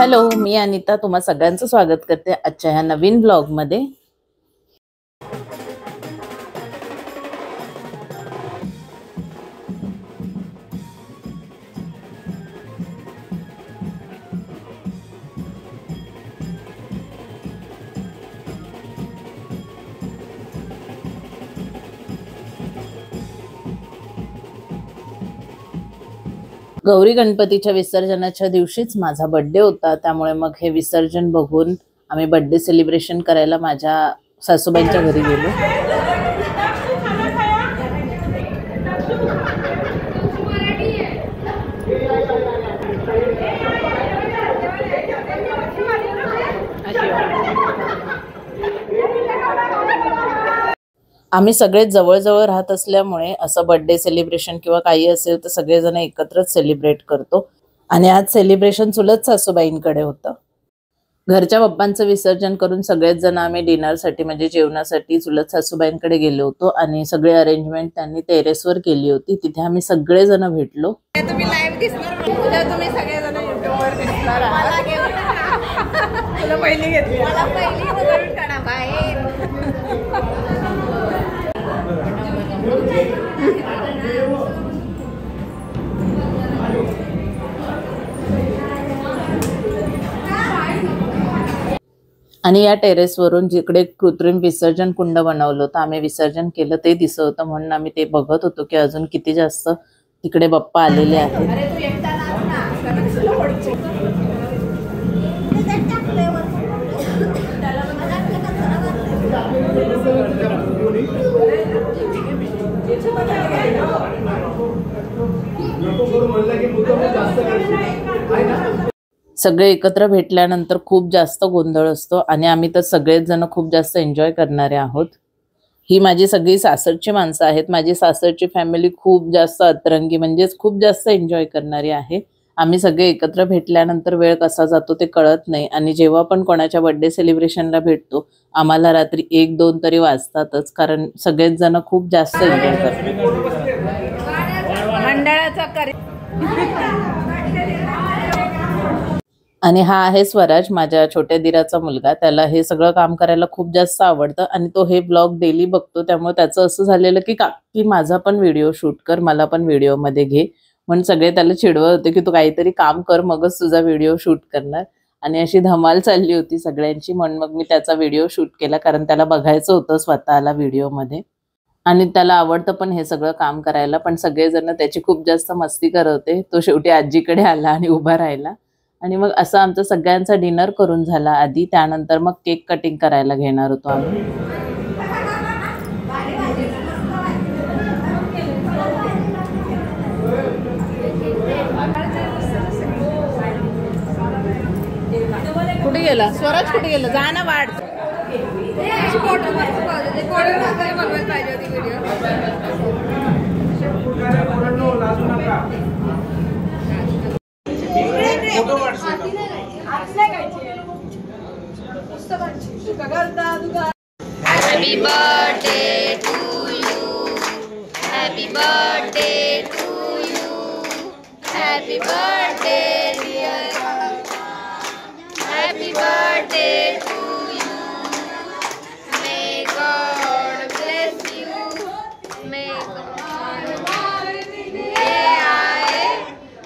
Hello, मी अनिता तुम्हा सगळ्यांचं स्वागत करते आजच्या ह्या नवीन ब्लॉग मध्ये। गौरी गणपतीच्या विसर्जनाच्या दिवशीच माझा बर्थडे होता, त्यामुळे मग हे विसर्जन बघून आम्ही बर्थडे सेलिब्रेशन करायला माझ्या सासूबाईंच्या घरी गेलो। आम्ही सगळे जवळ राहत असल्यामुळे असं बर्थडे सेलिब्रेशन किंवा काही असेल तर सगळे जण एकत्रच सेलिब्रेट करतो। आणि आज सेलिब्रेशन चुलत सासूबाईंकडे होतं। घरच्या बाप्पांचं विसर्जन करून सगळेच जण आम्ही डिनरसाठी म्हणजे जेवणासाठी चुलत सासूबाईंकडे गेलो होतो आणि सगळे अरेंजमेंट त्यांनी टेरेसवर केली होती। तिथे आम्ही सगळे जण भेटलो। तुम्ही लाईव्ह दिसणार, उद्या तुम्ही सगळे जण YouTubeवर दिसणार आहात। तुला पहिली घेतली, मला पहिली उतरून काढा बाहेर। आणि या टेरेसवरून जिकडे कृत्रिम विसर्जन कुंड बनवलं होतं, आम्ही विसर्जन केलं ते दिसत होतं, म्हणून आम्ही ते बघत होतो की अजून किती जास्त तिकडे बाप्पा आलेले आहेत। सगळे एकत्र भेटल्यानंतर खूप जास्त गोंधळ असतो आणि आम्ही तर सगळेच जण खूप जास्त एन्जॉय करणारे आहोत। ही माझी सगळी सासरची माणसं आहेत। माझी सासरची फॅमिली खूप जास्त अतरंगी म्हणजेच खूप जास्त एन्जॉय करणारी आहे। आम्ही सगळे एकत्र भेटल्यानंतर वेळ कसा जातो ते कळत नाही आणि जेव्हा पण कोणाच्या बर्थडे सेलिब्रेशनला भेटतो आम्हाला रात्री 1-2 तरी वाजतातच, कारण सगळेच जण खूप जास्त एन्जॉय करतात। मंडळाचा आणि हा आहे स्वराज, माझ्या छोट्या दिराचा मुलगा। त्याला हे सगळं काम करायला खूप जास्त आवडतं आणि तो हे ब्लॉग डेली बघतो, त्यामुळे त्याचं असं झालेलं की माझा पण व्हिडिओ शूट कर, मला पण व्हिडिओ मध्ये घे। म्हणून सगळे त्याला चिडवत होते की तू काहीतरी काम कर मगच तुझा व्हिडिओ शूट करणार। आणि अशी धमाल चालली होती सगळ्यांची, म्हणून मग मी त्याचा व्हिडिओ शूट केला, कारण त्याला बघायचं होतं स्वतःला व्हिडिओ मध्ये आणि त्याला आवडतं पण हे सगळं काम करायला। पण सगळेजण त्याची खूप जास्त मस्ती करत होते। तो शेवटी आजीकडे आला आणि उभा राहिला आणि मग असं आमचा सगळ्यांचा डिनर करून झाला आधी, त्यानंतर मग केक कटिंग करायला घेणार होतो आम्ही। कुठे गेला स्वराज, कुठे गेला? जा ना वाढ। पाहिजे होती video. Happy birthday to you, happy birthday to you, happy birthday dear, happy birthday to you, may God bless you, may God ये आए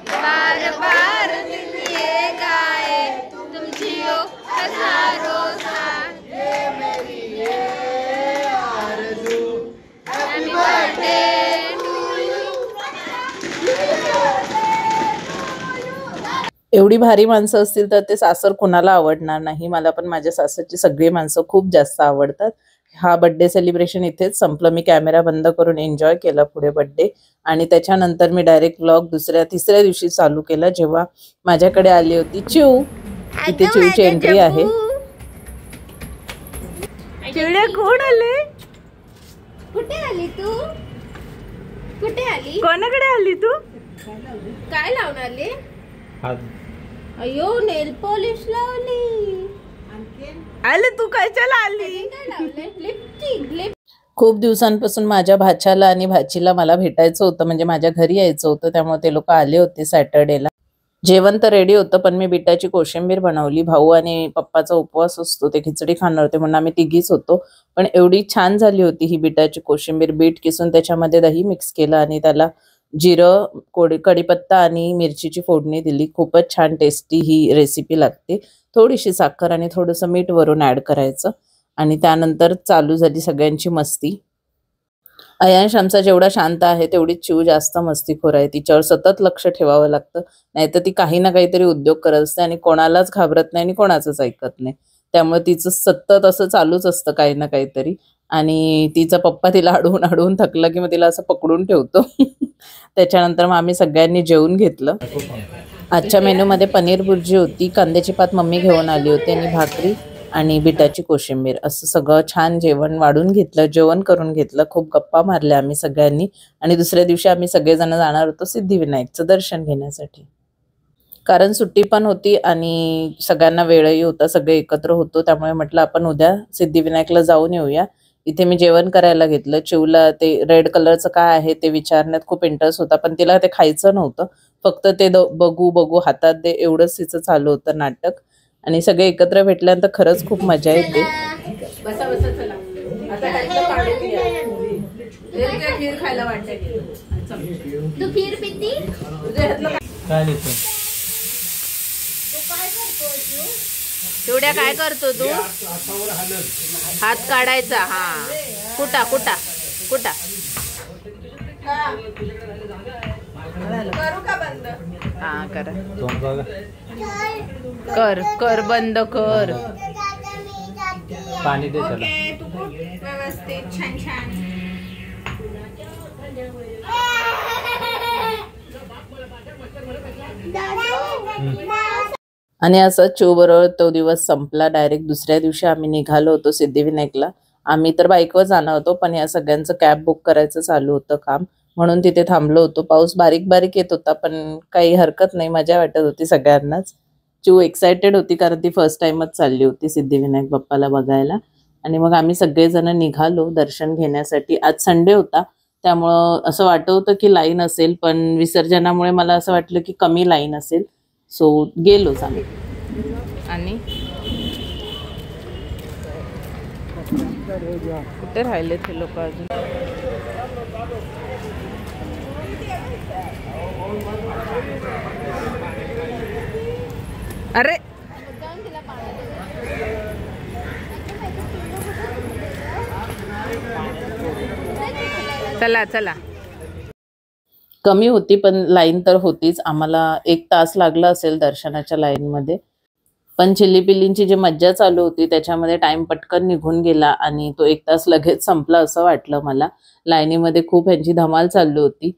बार बार दिन ये गाए, तुम जियो हजारों साल, ये मेरी ये आरज़ू, हैप्पी बर्थडे टू यू। एवढी भारी माणसं असतील तर ते सासर कोणाला आवडणार नाही। मला पण माझ्या सासरची सगळी माणसं खूप जास्त आवडतात। हा बर्थडे सेलिब्रेशन इथेच संपलं। मी कॅमेरा बंद करून एन्जॉय केला पुढे बर्थडे आणि त्याच्यानंतर मी डायरेक्ट व्लॉग तिसऱ्या दिवशी चालू केला, जेव्हा माझ्याकडे आली होती चिऊ। इथे चिऊची एंट्री आहे। चिवड्या कोण आले? कुठे आली तू? कुठे आली? कोणाकडे आली तू? काय लावून आली? अयो नेल पॉलिश लावली। आले तू कशाला आली? काय लावले? लिपस्टिक। खूप दिवसांपासून माझ्या भाच्याला आणि भाचीला मला भेटायचं होतं, म्हणजे माझ्या घरी यायचं होतं, त्यामुळे ते लोक आले होते सॅटर्डेला। जेवण तर रेडी होतं, पण मी बिटाची कोशिंबीर बनवली. भाऊ आणि पप्पाचा उपवास असतो, ते खिचडी खाणार होते म्हणून आम्ही तिघीच होतो. पण एवढी छान झाली होती ही बिटाची कोशिंबीर. बीट किसून त्याच्यामध्ये दही मिक्स केलं आणि त्याला जिरं, कढीपत्ता आणि मिरचीची फोडणी दिली. खूपच छान टेस्टी ही रेसिपी लागते. थोडीशी साखर आणि थोडंसं मीठ वरून ॲड करायचं आणि त्यानंतर चालू झाली सगळ्यांची मस्ती. अयांश आमचा जेवढा शांत आहे तेवढीच चिऊ जास्त मस्तीखोर आहे. तिच्यावर सतत लक्ष ठेवावं लागतं, नाहीतर ती काही ना काहीतरी उद्योग करत असते आणि कोणालाच घाबरत नाही आणि कोणाचंच ऐकत नाही. त्यामुळे तिचं सतत असं चालूच असतं काही ना काहीतरी. आणि तिचा पप्पा तिला अडवून अडवून थकला की मग तिला असं पकडून ठेवतो. त्याच्यानंतर मग आम्ही सगळ्यांनी जेवून घेतलं. आजच्या मेनूमध्ये पनीर भुर्जी होती, कांद्याची पात मम्मी घेऊन आली होती आणि भाकरी आणि बिटाची कोशिंबीर. असं सगळं छान जेवण वाढून घेतलं, जेवण करून घेतलं. खूप गप्पा मारल्या आम्ही सगळ्यांनी आणि दुसऱ्या दिवशी आम्ही सगळेजण जाणार होतो सिद्धिविनायकचं दर्शन घेण्यासाठी. कारण सुट्टी पण होती आणि सगळ्यांना वेळही होता, सगळे एकत्र होतो. त्यामुळे म्हटलं आपण उद्या सिद्धिविनायकला जाऊन येऊया. इथे मी जेवण करायला घेतलं. चिवला ते रेड कलरचं काय आहे ते विचारण्यात खूप इंटरेस्ट होता, पण तिला ते खायचं नव्हतं. फक्त ते बघू बघू हातात दे एवढंच तिचं चालू होतं नाटक. आणि सगळे एकत्र भेटल्यानंतर खरंच खूप मजा येते. बसा बसा चला. आता ह्यातलं काढून घ्या. हे खीर खायला वाटते. तू खीर पिती? तुझ्या ह्यातलं काय देतो? तेवढ्या काय करतो तू? हात काढायचा. हा कुटा कुटा कुटा. करू का बंद? हा करा. कर कर बंद कर. पाणी दे त्याला. तू कुट व्यवस्थित छान छान. आणि असं चिवबरोबर तो दिवस संपला. डायरेक्ट दुसऱ्या दिवशी आम्ही निघालो होतो सिद्धिविनायकला. आम्ही तर बाईकवर जाणार होतो, पण या सगळ्यांचं कॅब बुक करायचं चालू होतं काम, म्हणून तिथे थांबलो होतो. पाऊस बारीक बारीक येत होता, पण काही हरकत नाही, मजा वाटत होती सगळ्यांनाच. चिऊ एक्सायटेड होती कारण ती फर्स्ट टाइमच चालली होती सिद्धिविनायक बाप्पाला बघायला. आणि मग आम्ही सगळेजण निघालो दर्शन घेण्यासाठी. आज संडे होता, त्यामुळं असं वाटत होतं की लाईन असेल, पण विसर्जनामुळे मला असं वाटलं की कमी लाईन असेल. सो गेलोच आम्ही. आणि कुठे राहिले ते लोक अजून? अरे चला चला. कमी होती पण लाईन तर होतीच. आम्हाला 1 तास लागला असेल दर्शनाच्या लाईनमध्ये. पण चिल्लीपिल्लींची जी मज्जा चालू होती त्याच्यामध्ये टाइम पटकन निघून गेला आणि तो 1 तास लगेच संपला असं वाटलं मला. लाईनीमध्ये खूप ह्यांची धमाल चालू होती.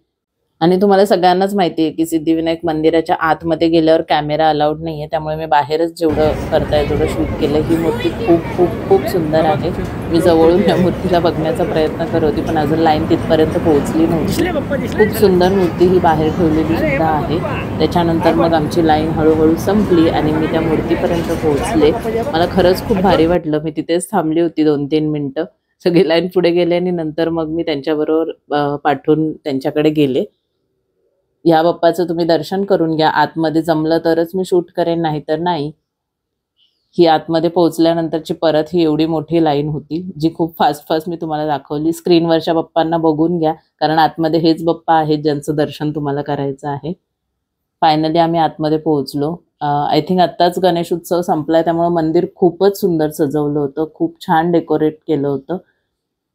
आणि तुम्हाला सगळ्यांनाच माहिती आहे की सिद्धिविनायक मंदिराच्या आतमध्ये गेल्यावर कॅमेरा अलाउड नाही आहे, त्यामुळे मी बाहेरच जेवढं करता येईल तेवढं शूट केलं. ही मूर्ती खूप खूप खूप सुंदर आहे. मी जवळून या मूर्तीला बघण्याचा प्रयत्न करत होती, पण अजून लाईन तिथपर्यंत पोहोचली नव्हती. खूप सुंदर मूर्ती ही बाहेर ठेवलेली सुद्धा आहे. त्याच्यानंतर मग आमची लाईन हळूहळू संपली आणि मी त्या मूर्तीपर्यंत पोहोचले. मला खरंच खूप भारी वाटलं. मी तिथेच थांबली होती 2-3 मिनटं. सगळी लाईन पुढे गेले आणि नंतर मग मी त्यांच्याबरोबर पाठवून त्यांच्याकडे गेले. या बाप्पाचं तुम्ही दर्शन करून घ्या. आतमध्ये जमलं तरच मी शूट करेन, नाही तर नाही. ही आतमध्ये पोहोचल्यानंतरची परत ही एवढी मोठी लाईन होती, जी खूप फास्ट मी तुम्हाला दाखवली. स्क्रीनवरच्या बाप्पांना बघून घ्या, कारण आतमध्ये हेच बाप्पा आहेत ज्यांचं दर्शन तुम्हाला करायचं आहे. फायनली आम्ही आतमध्ये पोहोचलो. आय थिंक आत्ताच गणेश उत्सव संपलाय, त्यामुळे मंदिर खूपच सुंदर सजवलं होतं. खूप छान डेकोरेट केलं होतं.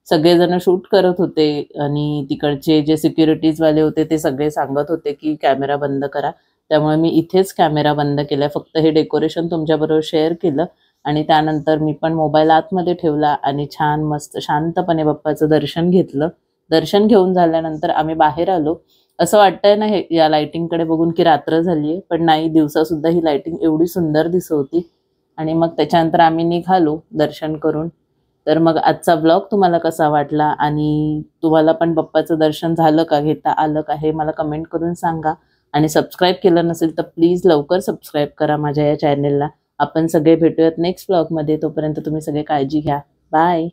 सगळेजण शूट करत होते आणि तिकडचे जे सिक्युरिटीजवाले होते ते सगळे सांगत होते की कॅमेरा बंद करा. त्यामुळे मी इथेच कॅमेरा बंद केला. फक्त हे डेकोरेशन तुमच्याबरोबर शेअर केलं आणि त्यानंतर मी पण मोबाईल आतमध्ये ठेवला आणि छान मस्त शांतपणे बाप्पाचं दर्शन घेतलं. दर्शन घेऊन झाल्यानंतर आम्ही बाहेर आलो. असं वाटतंय ना हे या लाइटिंगकडे बघून की रात्र झाली आहे, पण नाही, दिवसासुद्धा ही लाइटिंग एवढी सुंदर दिसत होती. आणि मग त्याच्यानंतर आम्ही निघालो दर्शन करून. तर मग आजचा ब्लॉग तुम्हाला कसा वाटला आणि तुम्हाला पण बाप्पाचं दर्शन झालं का, घेता आलं का, हे मला कमेंट करून सांगा. आणि सबस्क्राईब केलं नसेल तर प्लीज लवकर सबस्क्राईब करा माझ्या या चॅनेलला. आपण सगळे भेटूयात नेक्स्ट ब्लॉगमध्ये. तोपर्यंत तुम्ही सगळे काळजी घ्या. बाय.